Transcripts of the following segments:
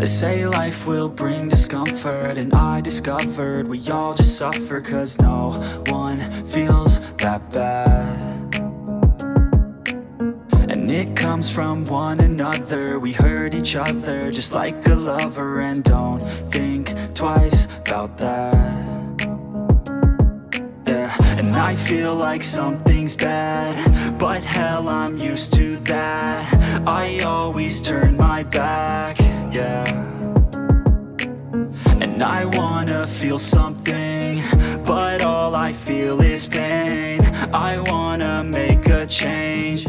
They say life will bring discomfort, and I discovered we all just suffer, cause no one feels that bad. And it comes from one another. We hurt each other just like a lover, and don't think twice about that. Yeah, and I feel like something's bad, but hell, I'm used to that. I always turn my back, yeah. And I wanna feel something, but all I feel is pain. I wanna make a change.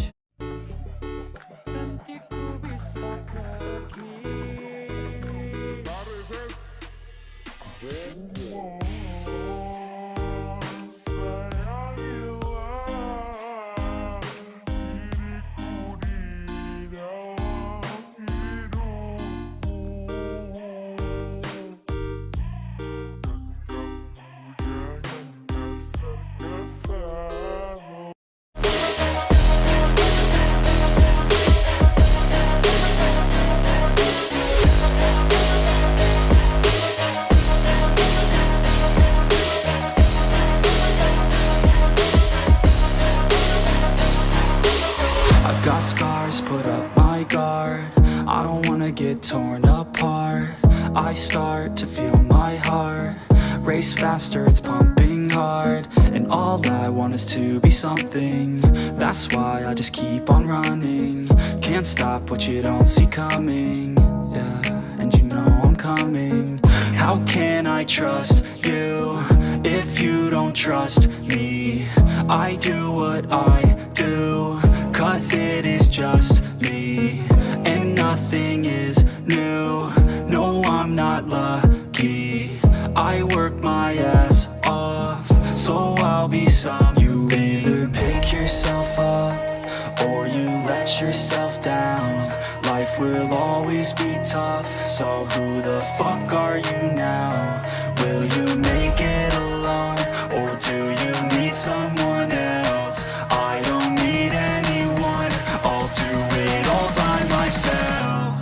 Put up my guard, I don't wanna get torn apart. I start to feel my heart race faster, it's pumping hard. And all I want is to be something. That's why I just keep on running. Can't stop what you don't see coming. Yeah, and you know I'm coming. How can I trust you if you don't trust me? I do what I do, cause it is just me, and nothing is new. No, I'm not lucky. I work my ass off, so I'll be some. You either pick yourself up, or you let yourself down. Life will always be tough, so who the fuck are you now? Will you make it alone, or do you need someone else? I don't need anyone, I'll do it all by myself.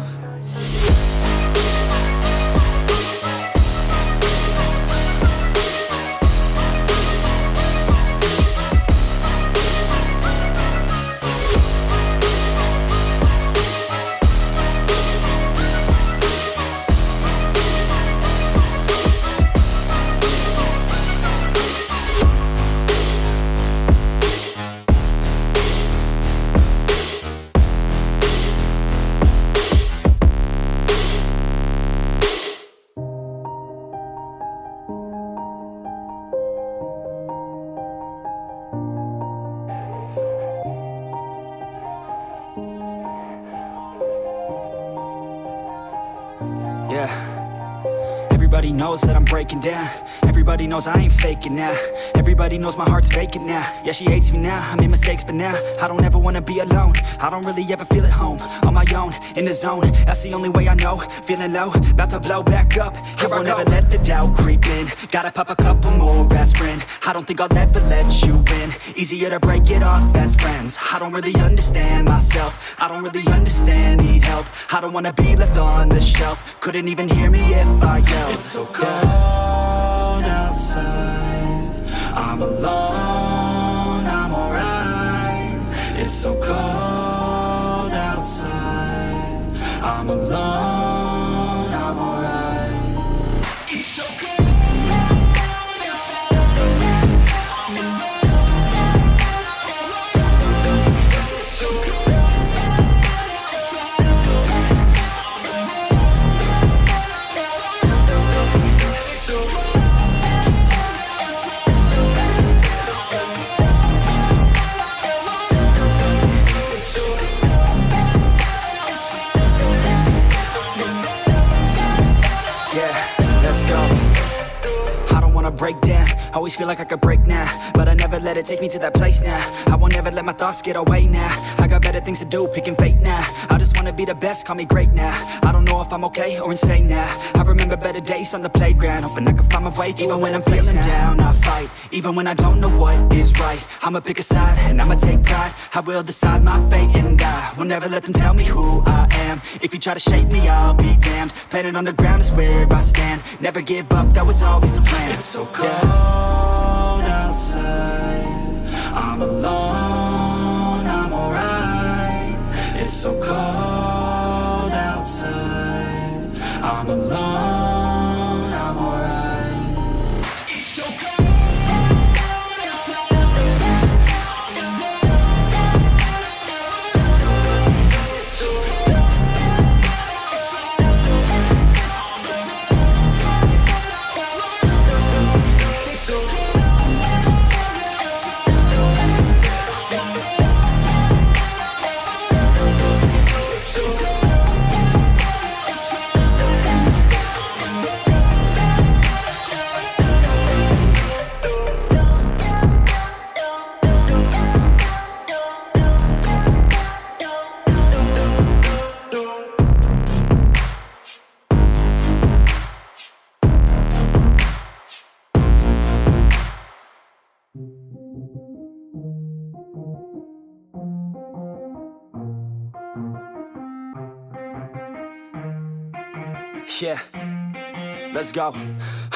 Everybody knows that I'm breaking down. Everybody knows I ain't faking now. Everybody knows my heart's vacant now. Yeah, she hates me now, I made mistakes, but now I don't ever wanna be alone. I don't really ever feel at home. On my own, in the zone, that's the only way I know. Feeling low, about to blow back up. Here I won't ever let the doubt creep in. Gotta pop a couple more aspirin. I don't think I'll ever let you in. Easier to break it off as friends. I don't really understand myself. I don't really understand, need help. I don't wanna be left on the shelf. Couldn't even hear me if I yelled. It's so cold outside, I'm alone, I'm alright. It's so cold outside, I'm alone, I'm alright. It's so cold outside, I'm alone. It's so cold outside, break down, Always feel like I could break now, but I never let it take me to that place now. I won't ever let my thoughts get away now. I got better things to do, picking fate now. I just wanna be the best, call me great now. I don't know if I'm okay or insane now. I remember better days on the playground, hoping I can find my way even when I'm feeling down. I fight, even when I don't know what is right. I'ma pick a side, and I'ma take pride. I will decide my fate, and I will never let them tell me who I am. If you try to shape me, I'll be damned. Planet on the ground is where I stand. Never give up, that was always the plan. It's so cold outside, I'm alone, I'm alright. It's so cold outside, I'm alone, I'm alright. It's so cold. Yeah, let's go.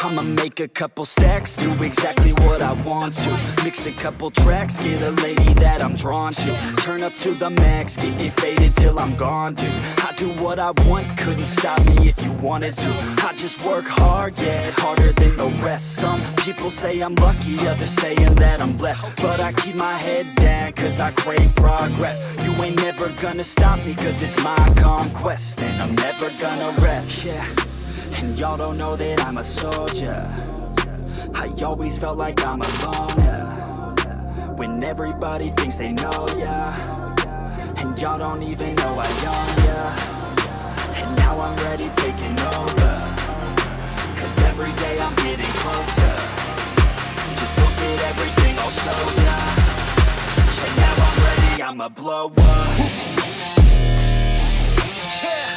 I'ma make a couple stacks, do exactly what I want to. Mix a couple tracks, get a lady that I'm drawn to. Turn up to the max, get it faded till I'm gone, dude. I do what I want, couldn't stop me if you wanted to. I just work hard, yeah, harder than the rest. Some people say I'm lucky, others saying that I'm blessed. But I keep my head down, cause I crave progress. You ain't never gonna stop me, cause it's my conquest. And I'm never gonna rest, yeah. And y'all don't know that I'm a soldier. I always felt like I'm alone, yeah. When everybody thinks they know, yeah. And y'all don't even know I own, yeah. And now I'm ready taking over, cause every day I'm getting closer. Just look at everything I'll show ya. And now I'm ready, I'ma blow up. Yeah.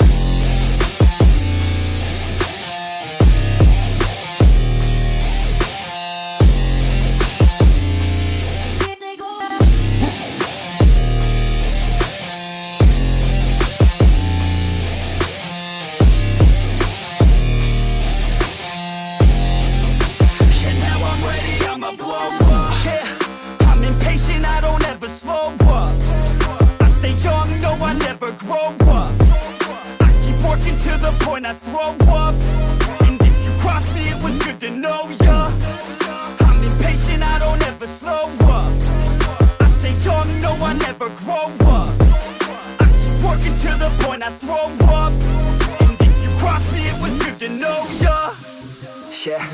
To the point I throw up. And if you cross me, it was good to know ya. I'm impatient, I don't ever slow up. I stay young, no, I never grow up. I keep working to the point I throw up. And if you cross me, it was good to know ya. Yeah.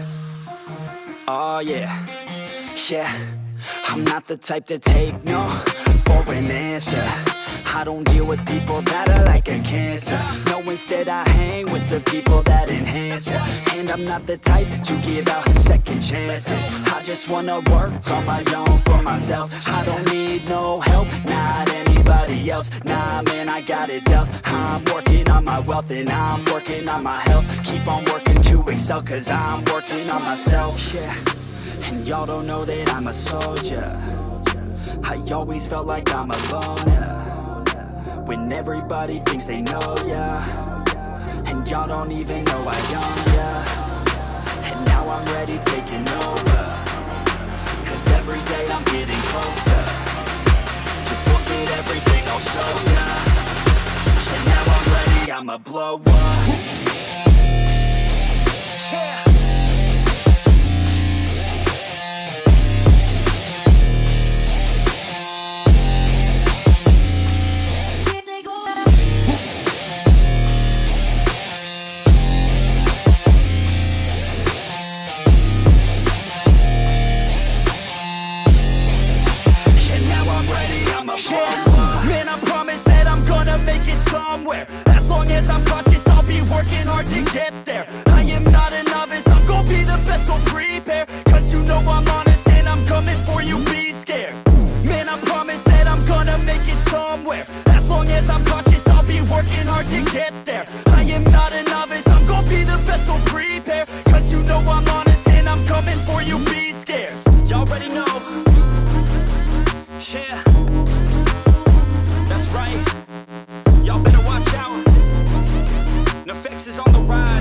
Oh yeah. Yeah. I'm not the type to take no for an answer. I don't deal with people that are like a cancer. No, instead I hang with the people that enhance ya. And I'm not the type to give out second chances. I just wanna work on my own for myself. I don't need no help, not anybody else. Nah, man, I got it dealt. I'm working on my wealth and I'm working on my health. Keep on working to excel, cause I'm working on myself, yeah. And y'all don't know that I'm a soldier. I always felt like I'm alone, yeah. When everybody thinks they know, yeah. And y'all don't even know I own, yeah. And now I'm ready taking over, cause every day I'm getting closer. Just look at everything I'll show ya. And now I'm ready, I'ma blow up. Yeah. Man, I promise that I'm gonna make it somewhere. As long as I'm conscious, I'll be working hard to get there. I am not a novice, I'm gonna be the best, so prepare. Cause you know I'm to get there. I am not a novice, I'm gonna be the best, so prepare. Cause you know I'm honest and I'm coming for you, be scared. Y'all already know. Yeah, that's right. Y'all better watch out. Efek is on the rise.